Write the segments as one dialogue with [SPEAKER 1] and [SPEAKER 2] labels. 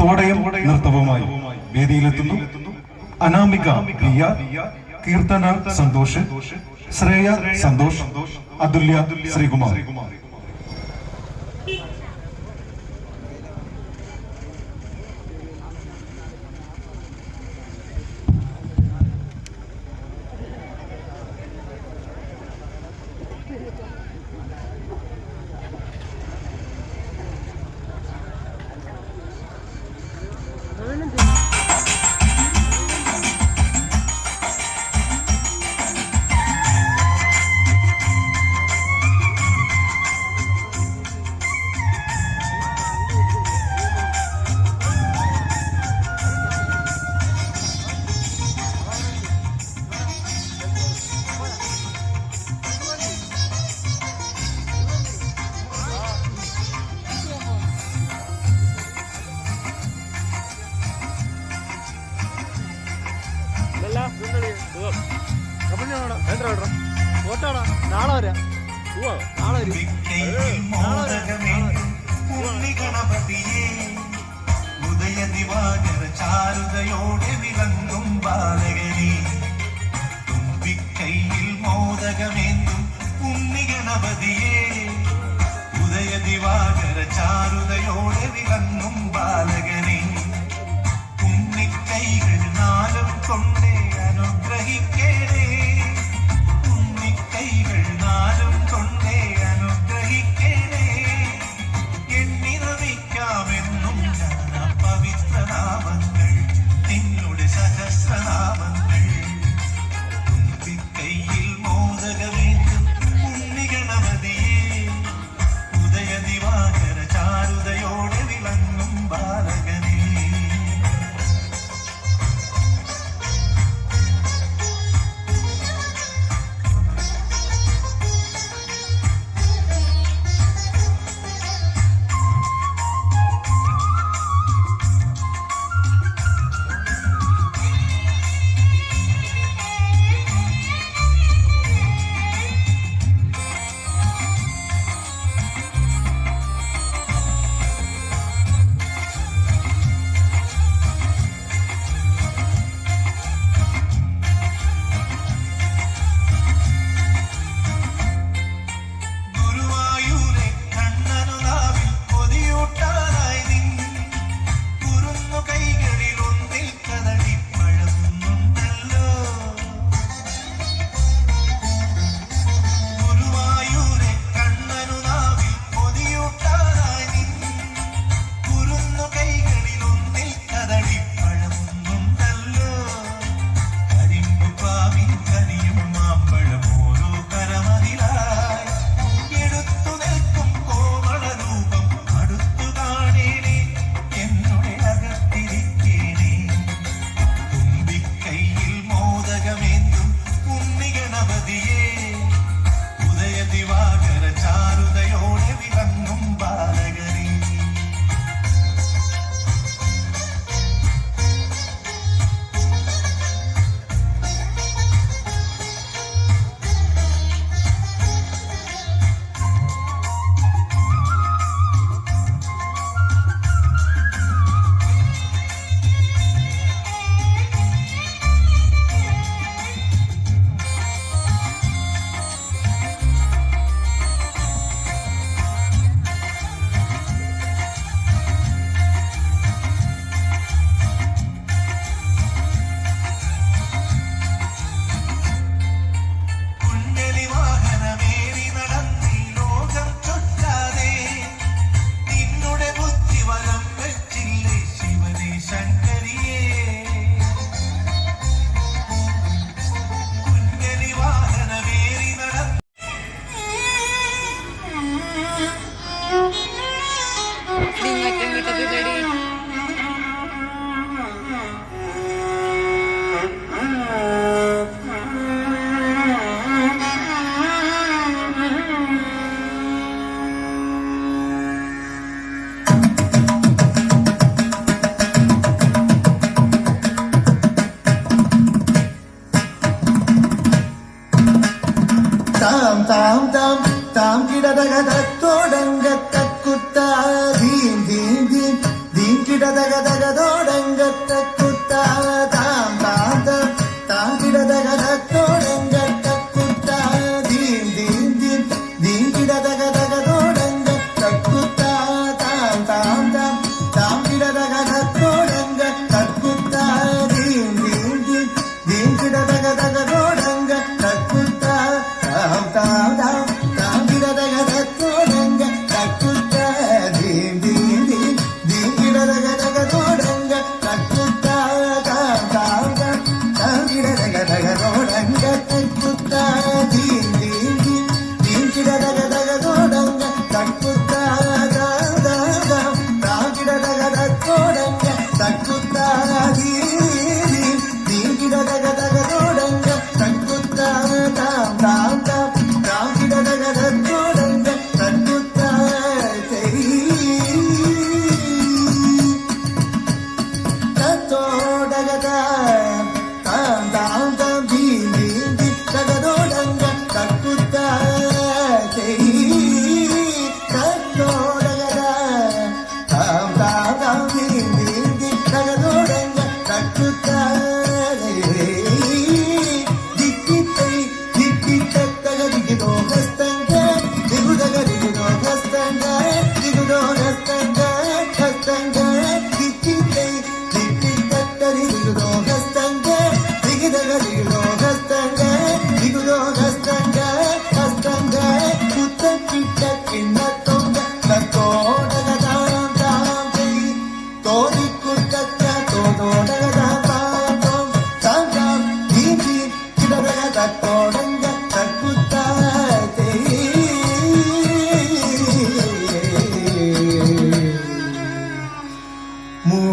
[SPEAKER 1] തോടയം നൃത്തവുമായി വേദിയിലെത്തുന്നു അനാമിക പ്രിയ, കീർത്തന സന്തോഷ്, ശ്രേയ സന്തോഷ്, അതുല്യ ശ്രീകുമാർ.
[SPEAKER 2] ഉദയദിവാകര ചാരുതയോടെ വിളങ്ങും ബാലകനെ, തുമ്പിക്കൈയിൽ മോദകമേന്തും ഉണ്ണിഗണപതിയെ, ഉദയദിവാകര ചാരുതയോടെ വിളങ്ങും ബാലകനെ, ഉണ്ണിക്കൈകൾ നാലും കൊണ്ടേ അനുഗ്രഹിക്കേണേ, ഉണ്ണിക്കൈകൾ നാലും കൊണ്ടേ അനുഗ്രഹിക്കേണേ, എണ്ണി നമിക്കാമെന്നും ഞാൻ പവിത്രനാമങ്ങൾ നിന്നുടെ സഹസ്രനാമങ്ങൾ, തുമ്പിക്കൈയിൽ മോദകമേന്തും ഉണ്ണിഗണപതിയെ, ഉദയദിവാകര ചാരുതയോടെ വിളങ്ങും ബാലകനെ.
[SPEAKER 3] tam tam tam tam kida daga da todanga takutta dim dim dim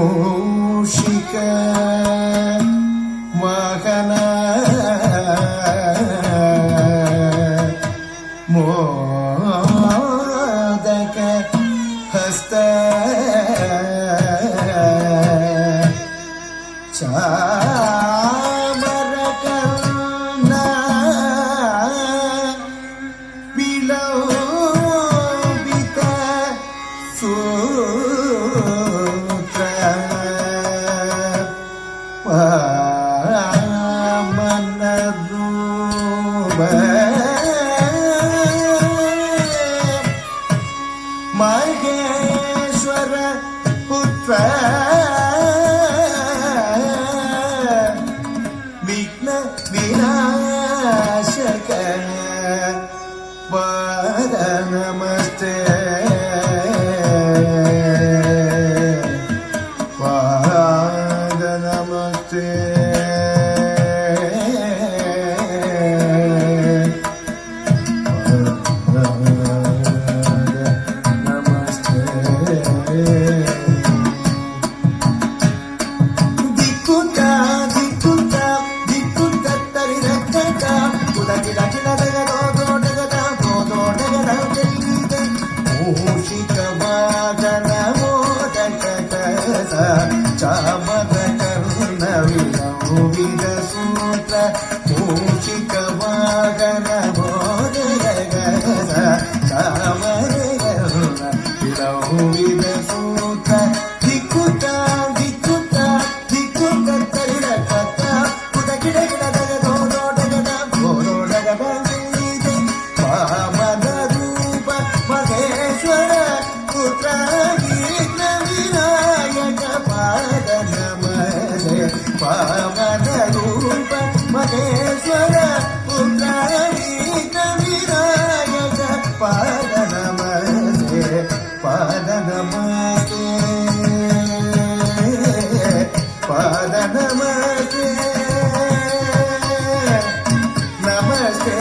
[SPEAKER 3] ಮೂಷಿಕ ಮಗನ ಮೋದಕ ಹಸ್ತ ಚಾಮರ ಕರ್ಣ ವಿಲೋಬಿತ ಸೂತ್ರ ವಾಮನರೂಪ ಮಹೇಶ್ವರ ಪುತ್ರ ವಿಘ್ನ ವಿನಾಶಕ ಪಾದ ನಮಸ್ತೆ ಪಾದ ನಮಸ್ತೆ ಚಾಮರ ಕರ್ಣ ವಿಲೋಬಿತ ಸೂತ್ರ ಮೂಷಿಕ ವಾಗನ ಮೋದಗದ ಚಾಮರ ಕರ್ಣ ವಿಲೋಬಿತ ಸೂತ್ರ ದಿಕ್ಕುತ ದಿಕ್ಕುತ ದಿಕ್ಕುತ ತರಿಡ ಕತ್ತ ಪುಟ ಗಿಡ ಗಿಡದಗ ದೋಡೋಡಗದ ಗೋಡೋಡಗದ ವಾಮನ ರೂಪ ಮಹೇಶ್ವರ ಪುತ್ರ ವಿಘ್ನ ವಿನಾಯಕ ಪಾದ ನಮಸ್ತೆ ವಾಮನ ರೂಪ ಮಹೇಶ್ವರ ಪುತ್ರ ವಿಘ್ನ ವಿನಾಯಕ ಪಾದ ನಮಸ್ತೆ ಪಾದ ನಮಸ್ತೆ ಪಾದ ನಮಸ್ತೆ ನಮಸ್ತೆ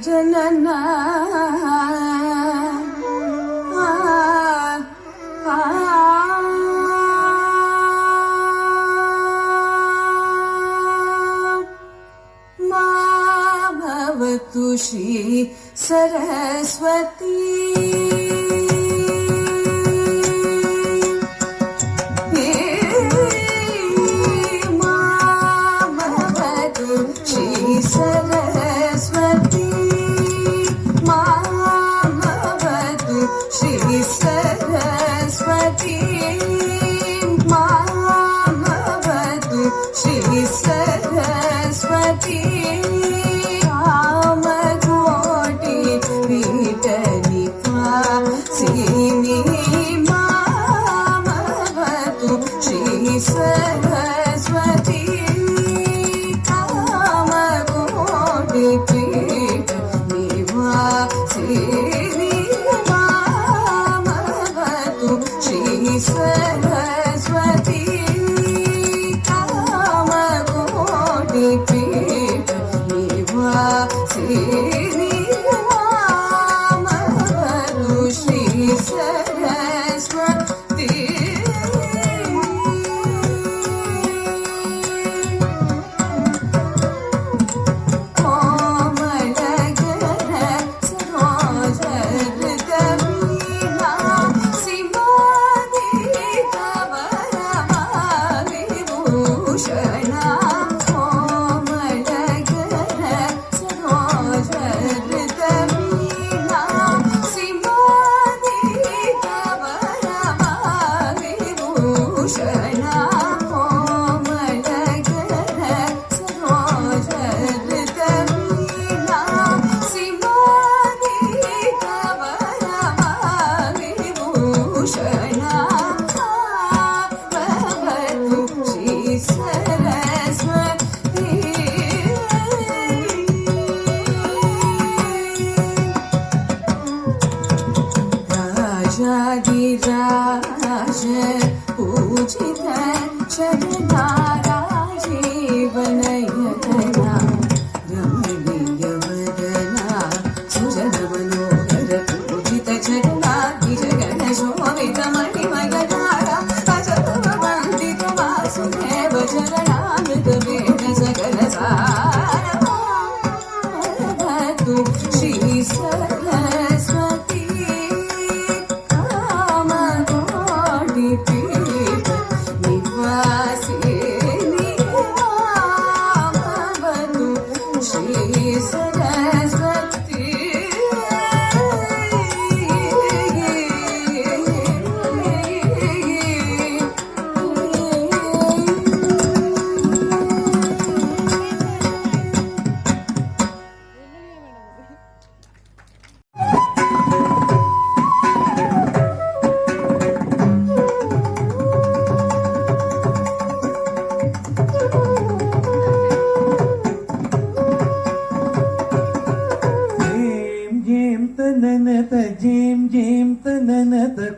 [SPEAKER 4] ಜನನ ಭವತು ಶ್ರೀ ಸರಸ್ವತಿ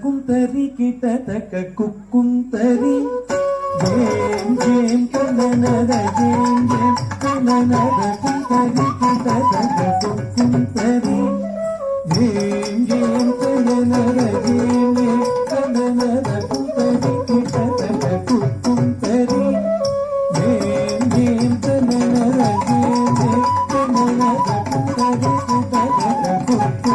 [SPEAKER 3] ಕುಂತರಿ ಕಿಟತಕ ಕುಕ್ಕುಂತರಿ ಜೇಂ ಜೇಂ ಕನನದ ಜೇಂ ಜೇಂ ಕನನದ ಕುಂತರಿ ಕಿಟತಕ ಕುಕ್ಕುಂತರಿ ಜೇಂ ಜೇಂ ಕನನದ ಜೇಂ ಜೇಂ ಕನನದ ಕುಂತರಿ ಕಿಟತಕ ಕುಕ್ಕುಂತರಿ ಜೇಂ ಜೇಂ ಕನನದ ಜೇಂ ಜೇಂ ಕನನದ ಕುಂತರಿ ಕಿಟತಕ ಕುಕ್ಕುಂತರಿ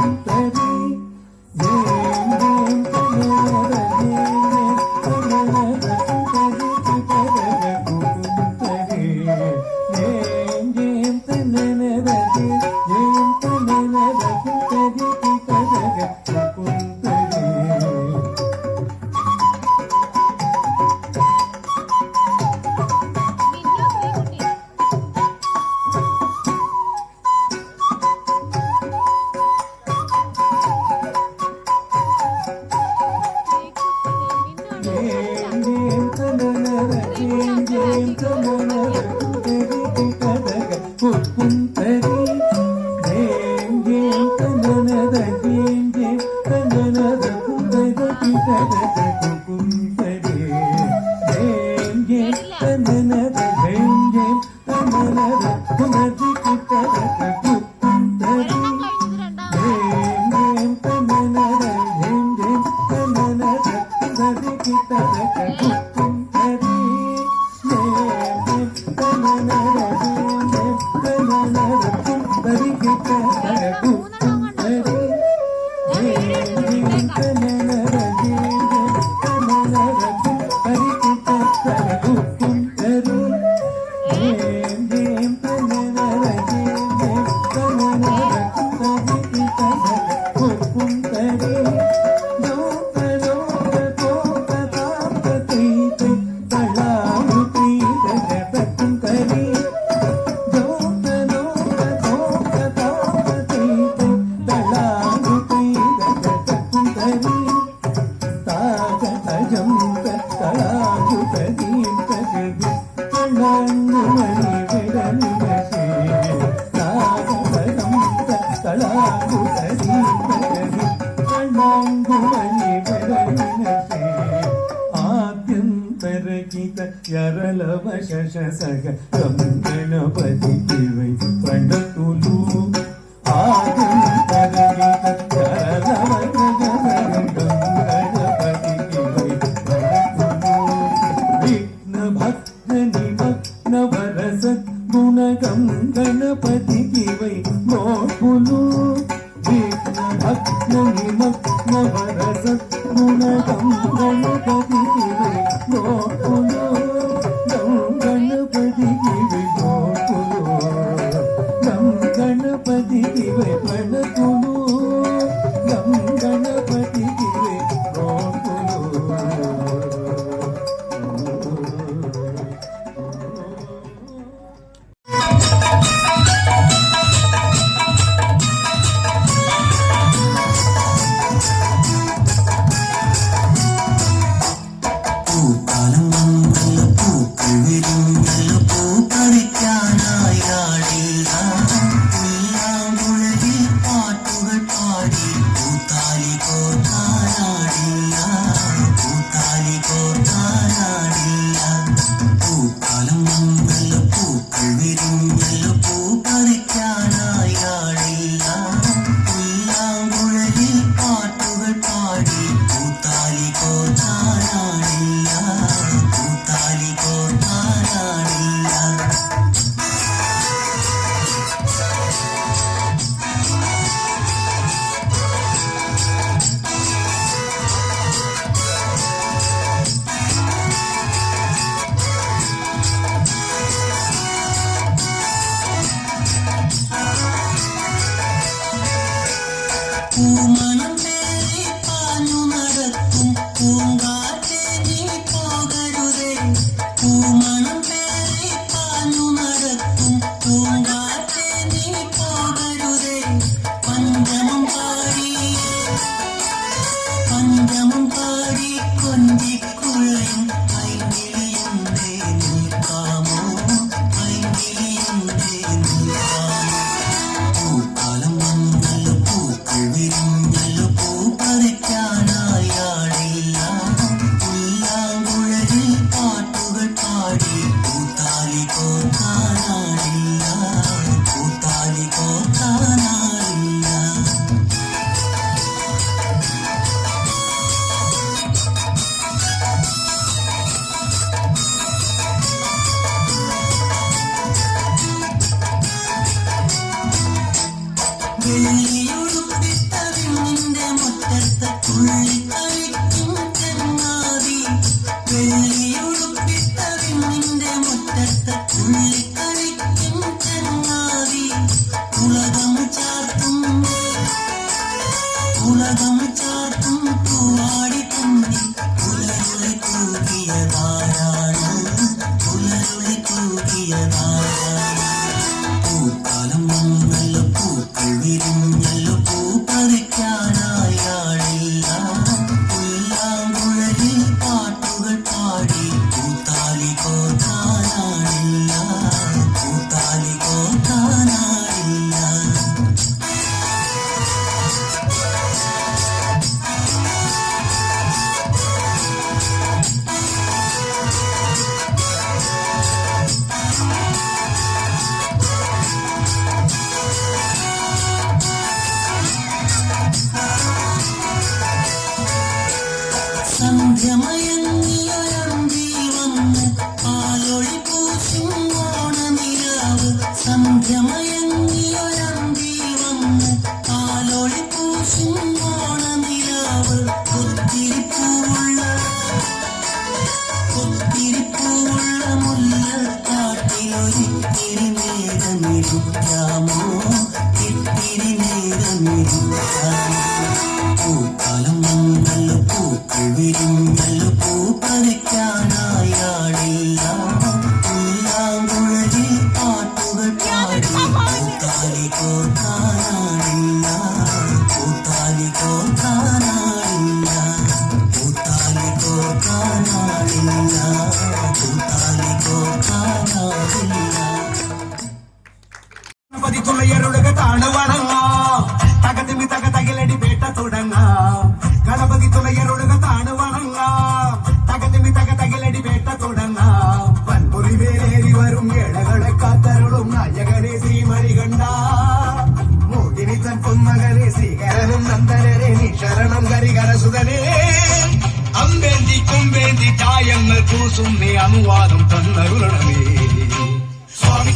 [SPEAKER 3] Thank you. యరళవశసగ గణపతి వై పండతులు విఘ్న భక్త నిమగ్న వరసత్ గుణగం గణపతికి వై మోపులు విఘ్న భక్త నిమగ్న వరసత్ గుణగం గణపతికి వై మోపులు గణపతికి వై మోపులు గణపతికి వై ప్రణతులు గణపతికి వై మోపులు
[SPEAKER 2] പൂക്കാലം വന്നല്ലോ പൂക്കൾ വിരിഞ്ഞല്ലോ പൂ പറിക്കാനായാടില്ല പുല്ലാങ്കുഴലിൽ പാട്ടുകൾ പാടി പൂത്താലി കോർക്കാനാടില്ല പൂത്താലി കോർക്കാനാടില്ല പൂക്കാലം വന്നല്ലോ പൂക്കൾ വിരിഞ്ഞല്ലോ പൂ പറിക്കാനായാടില്ല പുല്ലാങ്കുഴലിൽ പാട്ടുകൾ പാടി പൂത്താലി കോർക്കാനാടില്ല പൂത്താലി കോർക്കാനാടില്ല പൂമണം പേറി പാഞ്ഞു നടക്കും പൂങ്കാറ്റേ നീ പോകരുതേ പൂമണം പേറി പാഞ്ഞു നടക്കും പൂങ്കാറ്റേ നീ പോകരുതേ പഞ്ചമം പാടി കൊഞ്ചിക്കുഴയും പൈങ്കിളിയുണ്ടേ നിൽക്കാമോ പൈങ്കിളിയുണ്ടേ നിൽക്കാമോ പൂക്കാലം വന്നല്ലോ പൂക്കൾ വിരിഞ്ഞല്ലോ പൂ പറിക്കാനായാടില്ല പുല്ലാങ്കുഴലിൽ പാട്ടുകൾ പാടി പൂത്താലി കോർക്കാനാടില്ല പൂത്താലി കോർക്കാനാടില്ല വെള്ളിയുടുപ്പിട്ട വിണ്ണിന്റെ മുറ്റത്ത് തുള്ളിക്കളിക്കും ചെങ്ങാതി വെള്ളിയുടുപ്പിട്ട വിണ്ണിന്റെ മുറ്റത്ത് തുള്ളിക്കളിക്കും ചെങ്ങാതി ഉലകം ചാർത്തും പൂവാടി തുമ്പി പുലരുളി കൂകിയതാരാണ് പുലരുളി കൂകിയതാരാണ് പൂക്കാലം വന്നല്ലോ പൂക്കൾ വിരിഞ്ഞല്ലോ പൂ പറിക്കാനായാടില്ല പുല്ലാങ്കുഴലിൽ പാട്ടുകൾ പാടി പൂത്താലി കോർക്കാനാടില്ല പൂത്താലി കോർക്കാനാടില്ല സന്ധ്യമയങ്ങിയൊരന്തിയിൽ വന്ന് പാലൊളി പൂശും ഓണനിലാവ്. സന്ധ്യമയങ്ങിയൊരന്തിയിൽ വന്ന് പാലൊളി പൂശും ഓണനിലാവ്. ഒത്തിരിപ്പൂവുള്ള മുല്ലക്കാട്ടിലൊരിത്തിരി നേരമിരിക്കാമോ? ഇത്തിരി നേരമിരിക്കാമോ? പൂക്കാലം വന്നല്ലോ, പൂക്കൾ വിരിഞ്ഞല്ലോ, പൂ പറിക്കാനായാളില്ല. പുല്ലാങ്കുഴലിൽ പാട്ടുകൾ പാടി പൂത്താലി കോർക്കാനാണില്ല. പൂത്താലി കോർക്കാനാണില്ല. പൂത്താലി കോർക്കാനാണില്ല. പൂത്താലി കോർക്കാനാണില്ല.
[SPEAKER 5] തുളയരുടുക താണുവണങ്ങാം, തകതിമി തകതകിലടി വേട്ട തുടങ്ങാം. ഗണപതി തുളയരുടുക താണുവണങ്ങാം, തകതിമി തകതകിലടി വേട്ട തുടങ്ങാം. പൻപുരി വേലേറി വരും ഏഴകളെ കാത്തരുളും നായകനെ ശ്രീമണികണ്ഠ. മോഹിനി തൻ പൊന്മകനെ ശ്രീകരനും നന്ദനരെ നീ ശരണം കരികരസുതനേ. അമ്പേന്തി കൊമ്പേന്തി ചായങ്ങൾ പൂസും നീ അനുവാദം തന്നരുളണമേ. സ്വാമി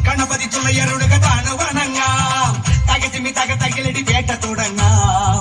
[SPEAKER 5] ഗണപതി തുളയരുടുക താണു വണങ്ങാം, തകതിമി തകതകിലടി വേട്ട തുടങ്ങാം.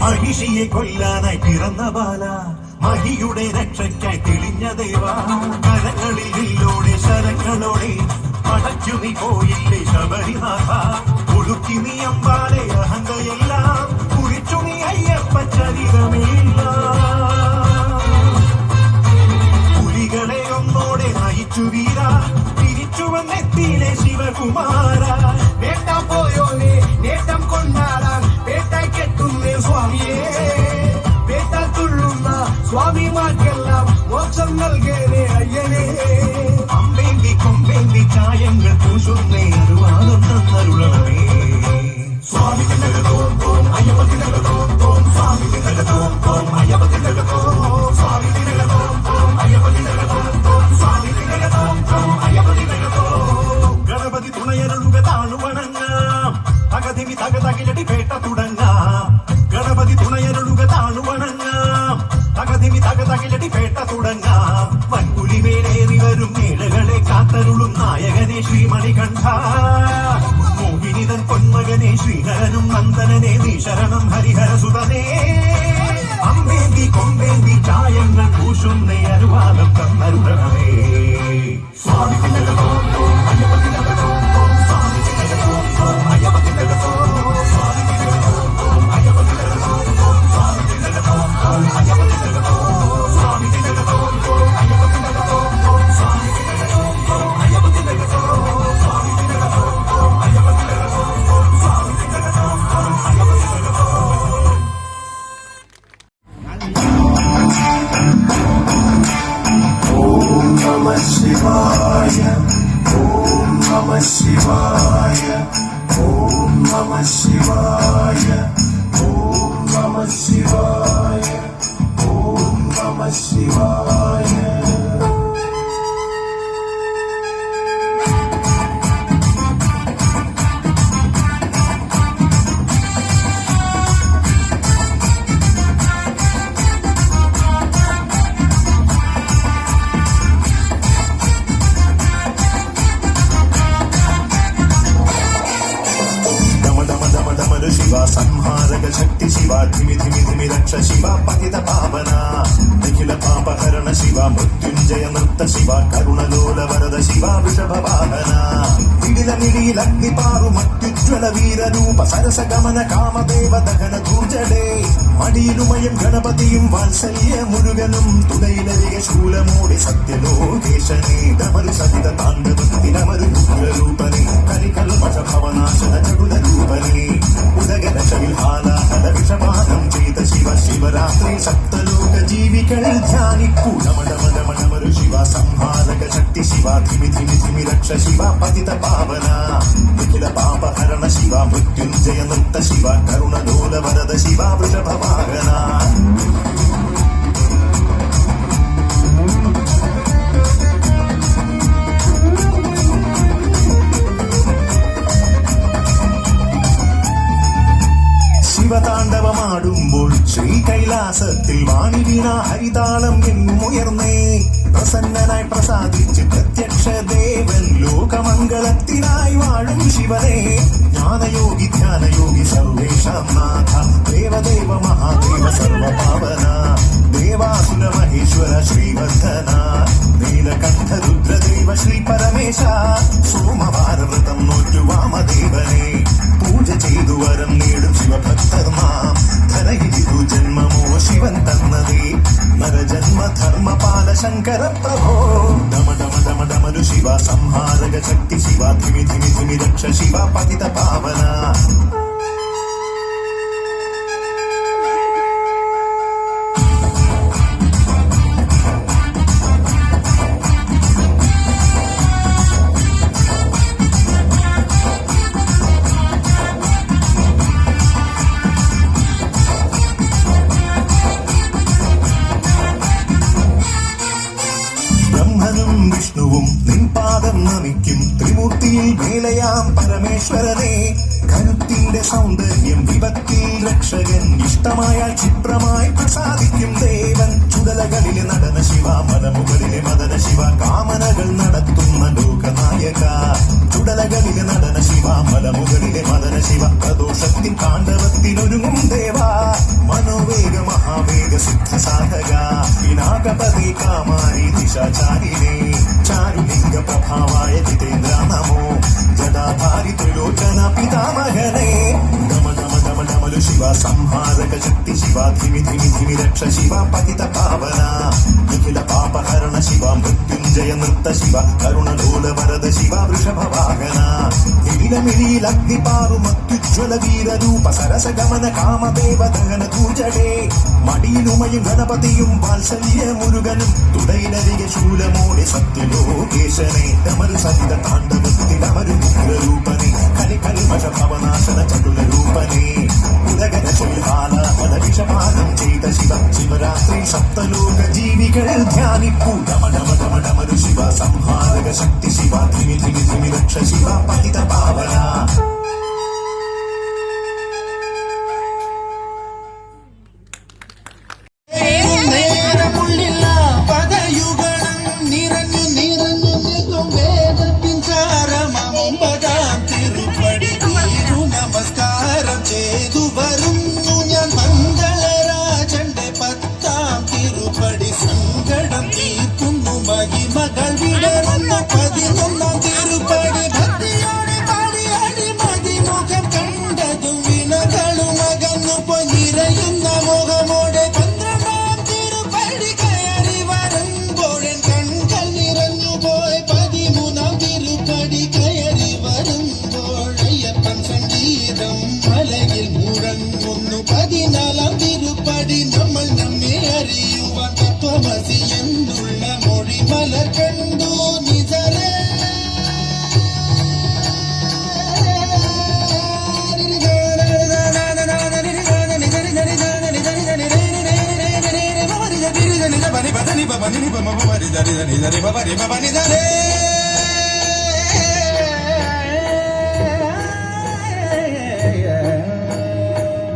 [SPEAKER 6] മഹിഷിയെ കൊല്ലാനായി പിറന്ന ബാല, മഹിയുടെ രക്ഷയ്ക്കായി തെളിഞ്ഞ ദേവ. കരങ്ങളിൽ വില്ലോടെ ശരങ്ങളോടെ പടച്ചു നീ പോയില്ലേ ശബരിനാഥ. ഒടുക്കി നീ അമ്പാലെ അഹന്തയെല്ലാം കുറിച്ചു നീ അയ്യപ്പ ചരിതമില്ല. പുലികളെ ഒന്നോടെ നയിച്ചു വീര, തിരിച്ചു വന്നെത്തിയിലെ ശിവകുമാര.
[SPEAKER 5] നേട്ടം പോയോനെ നേട്ടം കൊണ്ടാടാൻ വേട്ടായി കെട്ടുന്നേ സ്വാമിയേ. വേട്ട തുള്ളുന്ന സ്വാമിമാർക്കെല്ലാം മോക്ഷം നൽകേനെ അയ്യനേ.
[SPEAKER 6] അമ്പേന്തി കൊമ്പേന്തി ചായങ്ങൾ പൂശുന്നേ അനുവാദം തന്നരുളണമേ. സ്വാമി തിലകത്തോം തോം അയ്യപ്പ തിലകത്തോം തോം. സ്വാമി തിലകത്തോം തോം അയ്യപ്പ തിലകത്തോം. സ്വാമി തിലകത്തോം തോം അയ്യപ്പ തിലകത്തോം തോം. സ്വാമി തിലകത്തോം തോം അയ്യപ്പ തിലകത്തോം. ഗണപതി തുണയരുളുക താണുവണങ്ങാം, തകതിമി തകതകിലടി വേട്ട തുടങ്ങാം. ഗണപതി തുണയരുളുക താണുവണങ്ങാം, തകതിമി തകതകിലടി വേട്ട തുടങ്ങാം. വൻപുലി മേലേറി വരും ഏഴകളെ കാത്തരുളും നായകനെ ശ്രീമണികണ്ഠ. മോഹിനിതൻ പൊന്മകനെ ശ്രീഹരനും നന്ദനനെ നീ ശരണം ഹരിഹരസുതനേ. അമ്പേന്തി കൊമ്പേന്തി ചായങ്ങൾ പൂശുന്നേ അനുവാദം തന്നരുളണമേ. സ്വാമി തിലകത്തോം തോം അയ്യപ്പ തിലകത്തോം തോം. സ്വാമി തിലകത്തോം തോം അയ്യപ്പ തിലകത്തോം. സ്വാമി തിലകത്തോം തോം അയ്യപ്പ തിലകത്തോം തോം. സ്വാമി തിലകത്തോം തോം അയ്യപ്പ തിലകത്തോം. സ്വാമി തിലകത്തോം തോം അയ്യപ്പ തിലകത്തോം തോം. സ്വാമി തിലകത്തോം തോം അയ്യപ്പ തിലകത്തോം. സ്വാമി തിലകത്തോം തോം അയ്യപ്പ തിലകത്തോം തോം. സ്വാമി തിലകത്തോം തോം അയ്യപ്പ തിലകത്തോം.
[SPEAKER 3] ശിവായ ഓം നമ ശിവായ ഓം നമ ശിവായ ഓം നമ ശിവായ ഓം നമ ശിവായ.
[SPEAKER 6] ശിവ സംഹാര സംഹാരക ശക്തി ശിവ ധിമി ധിമി ധിമി രക്ഷ ശിവ പതിത പാവന നിഖില പാപഹരണ ശിവ മൃത്യുഞ്ജയ നൃത്ത ശിവ കരുണലോല വരദ ശിവ വൃഷഭവാഹന നിടില നിടിയിൽ അഗ്നിപാറു മത്യുജ്വല വീരരൂപ സരസ ഗമന കാമദേവ ദഹന ധൂജടേ മടിയിലുമയം ഗണപതിയും വാത്സല്യ മുരുകനും തുടയിലരിക ശൂലമൂടി സത്യലോകേശനെ ഡമരു സഹിത താണ്ഡവത്തിനമരു ഉഗ്രരൂപനെ കലികൽമഷഭവനാശന ചടുല രൂപനെ ഉദഗനശവിൽ ഹാലാഹല വിഷപാനം ചെയ്ത ശിവ ശിവരാത്രി സപ്തലോക ജീവികൾ ധ്യാനിക്കൂ ഡമഡമഡമഡമരു ശിവ സംഹാരക ശക്തി ശിവ ധിമി ധിമി ധിമി രക്ഷ ശിവ പതിത പാവന നിഖില പാപഹരണ ശിവ മൃത്യുഞ്ജയ നൃത്ത ശിവ കരുണലോല വരദ ശിവ വൃഷഭവാഹന ശിവതാണ്ഡവമാടുമ്പോൾ ശ്രീ കൈലാസത്തിൽ വാണി വീണ ഹരിതാളം എങ്ങും ഉയർന്നേ പ്രസന്നനായി പ്രസാദിച്ച് പ്രത്യക്ഷ ദേവൻ ലോകമംഗളത്തിനായി വാഴും ശിവനെ ജ്ഞാനയോഗി ധ്യാനയോഗി സർവേഷാം നാഥ ദേവദേവ മഹാദേവ സർവപാവന ദേവാസുര മഹേശ്വര ശ്രീവർദ്ധന നീലകണ്ഠ രുദ്രദേവ ശ്രീ പരമേശ സോമവാരവ്രതം നോറ്റു വാമദേവനെ പൂജ ചെയ്തു വരം നേടും ശിവഭക്തർമാം ധനയിതു ജന്മമോ ശിവൻ തന്നതേ നരജന്മ ധർമ്മപാല ശങ്കര പ്രഭോ ഡമ ഡമ ഡമ ഡമരു ശിവ സംഹാരക ശക്തി ശിവ ധിമി ധിമി ധിമി രക്ഷ ശിവ പതിത പാവന വിഷ്ണുവും നിൻപാദം നമിക്കും ത്രിമൂർത്തിയിൽ മേലയാം പരമേശ്വരനെ കരുത്തിന്റെ സൗന്ദര്യം വിപത്തിൽ രക്ഷകൻ ഇഷ്ടമായാൽ ക്ഷിപ്രമായി പ്രസാദിക്കും ദേവൻ ചുടലകളിലെ നടന ശിവ മലമുകളിലെ മദന ശിവ കാമനകൾ നടത്തുന്ന ലോകനായക ചുടലകളിലെ നടന ശിവ മലമുകളിലെ മദന ശിവ പ്രദോഷത്തിൻ താണ്ഡവത്തിനൊരുങ്ങും ദേവ മനോവേഗ മഹാവേഗ സിദ്ധ സാധക വിനാകപതി കാമാരി ദിശാചാരിണേ ചാരുലിംഗ പ്രഭാവായ ജിതേന്ദ്ര നമോ ജടാധാരി ത്രിലോചന പിതാമഹനേ ഗമ ഗമ ഗമ ഗമലു ശിവ സംഹാരക ശക്തി ശിവ ധിമി ധിമി ധിമി രക്ഷ ശിവ പതിത പാവന നിഖില പാപഹരണ ശിവ മൃത്യുഞ്ജയ നൃത്ത ശിവ കരുണലോല വരദ ശിവ വൃഷഭവാഹന നിടിലമിഴിയിൽ അഗ്നിപാറു മത്യുജ്വല വീരരൂപ സരസ ഗമന കാമദേവ ദഹന ധൂജടേ മടിയിലുമയും ഗണപതിയും വാത്സല്യ മുരുകനും തുടയിലരിക ശൂലമോടെ സത്യലോകേശനെ ഡമരു സഹിത താണ്ഡവത്തിനമരു ഉഗ്രരൂപനെ കലികൽമഷഭവനാശന ചടുല രൂപനെ ഉദഗനശവിൽ ഹാലാഹല വിഷപാനം ചെയ്ത ശിവ ശിവരാത്രി സപ്തലോക ജീവികൾ ധ്യാനിക്കൂ ഡമ ഡമ ഡമ ഡമരു ശിവ സംഹാരക ശക്തി ശിവ ധിമി ധിമി ധിമി രക്ഷ ശിവ പതിത പാവന
[SPEAKER 5] മകൾ വിടർന്ന 11 തിരുപ്പടി ഭക്തിയോടെ പാടിയാടി മതിമുഖം കണ്ടതും വിനകളും അകന്നു പൊന്നിരയുന്ന മുഖമോടെ 12 തിരുപ്പടി കയറി വരുമ്പോഴൻ കൺകൾ നിറഞ്ഞു പോയി 13 തിരുപ്പടി കയറി വരുമ്പോൾ അയ്യപ്പൻ സംഗീതം മലയിൽ മുഴങ്ങുന്നു 14 തിരുപ്പടി നമ്മൾ നമ്മെ അറിയുവാൻ തത്വമസി എന്നുള്ള മൊഴി മല കണ്ടു നിജരേ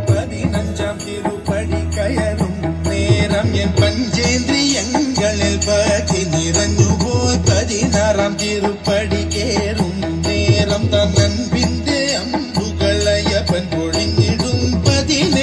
[SPEAKER 5] പതിനഞ്ചാം തിരുപ്പടി കയറും നേരം എൻ പഞ്ചേന്ദ്രിയങ്ങളിൽ പതി നിറഞ്ഞുപോയി 16 തിരുപ്പടി കേറും നേരം തന്നൻപിന്റെ അമ്പുകളയപ്പൻ പൊഴിഞ്ഞിടും 17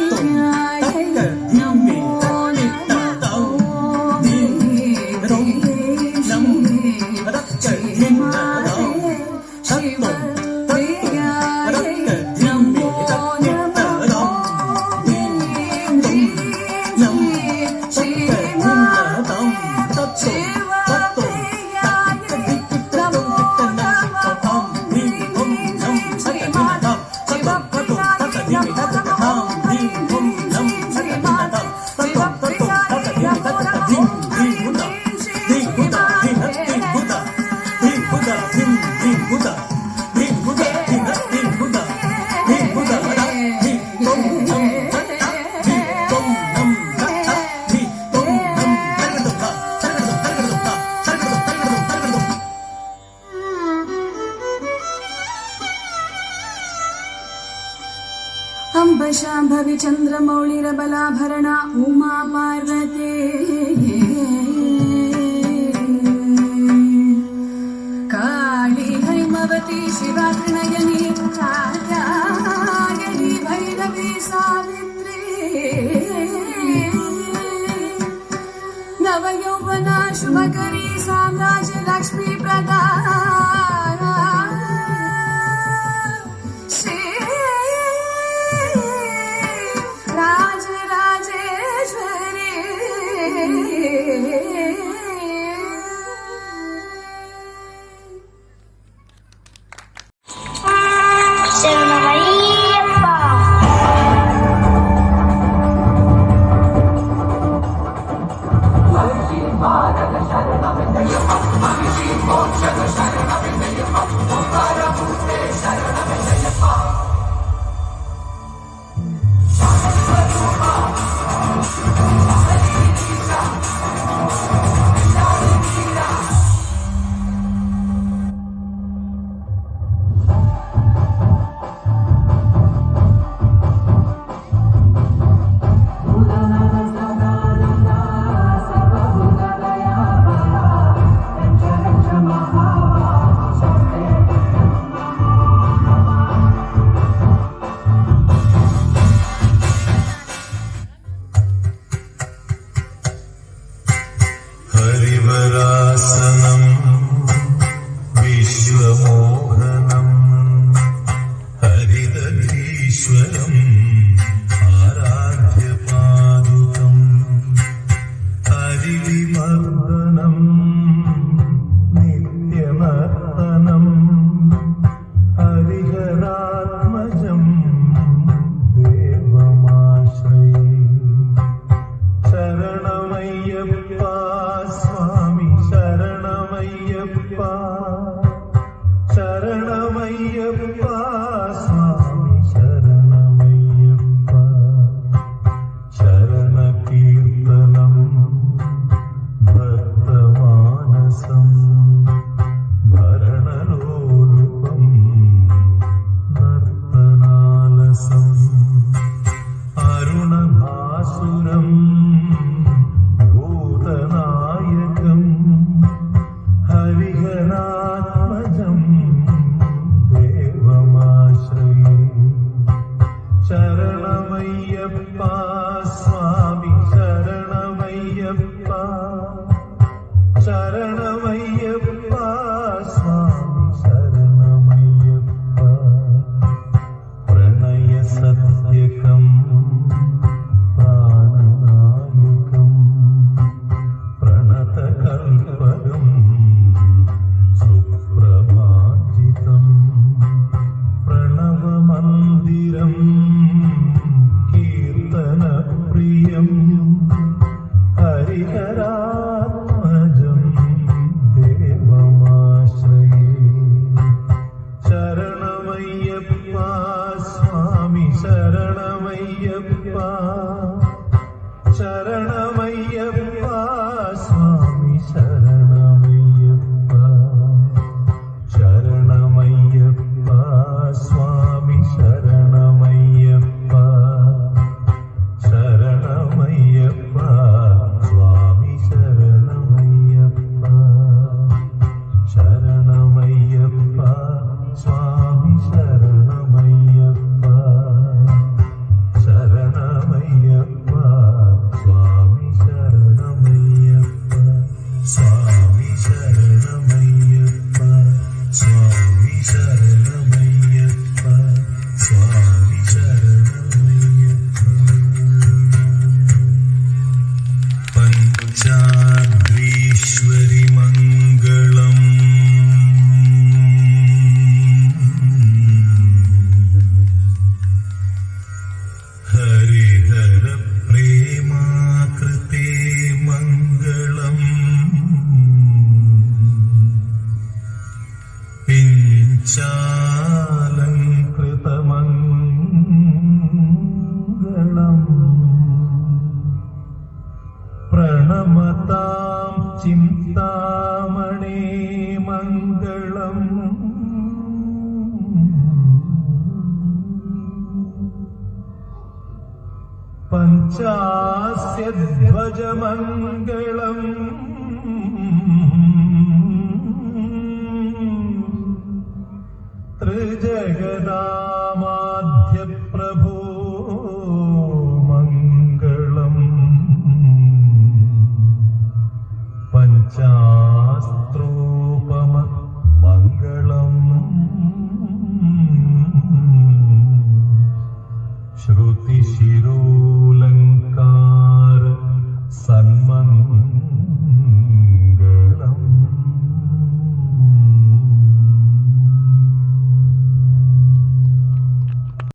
[SPEAKER 4] साम्ब शाम्भवि चन्द्रमौळिरबलाभरणा उमा पार्वते काली हैमवती शिवा त्रिनयनी कात्यायनी भैरवी सावित्री नवयौवना शुभकरी साम्राज्य लक्ष्मी प्रदा
[SPEAKER 6] പഞ്ചാസ്യധ്വജമംഗളം ത്രിജഗദാമാധ്യപ്രഭോ മംഗളം പഞ്ചാസ്ത്രോപമ മംഗളം ശ്രുതിശിരോ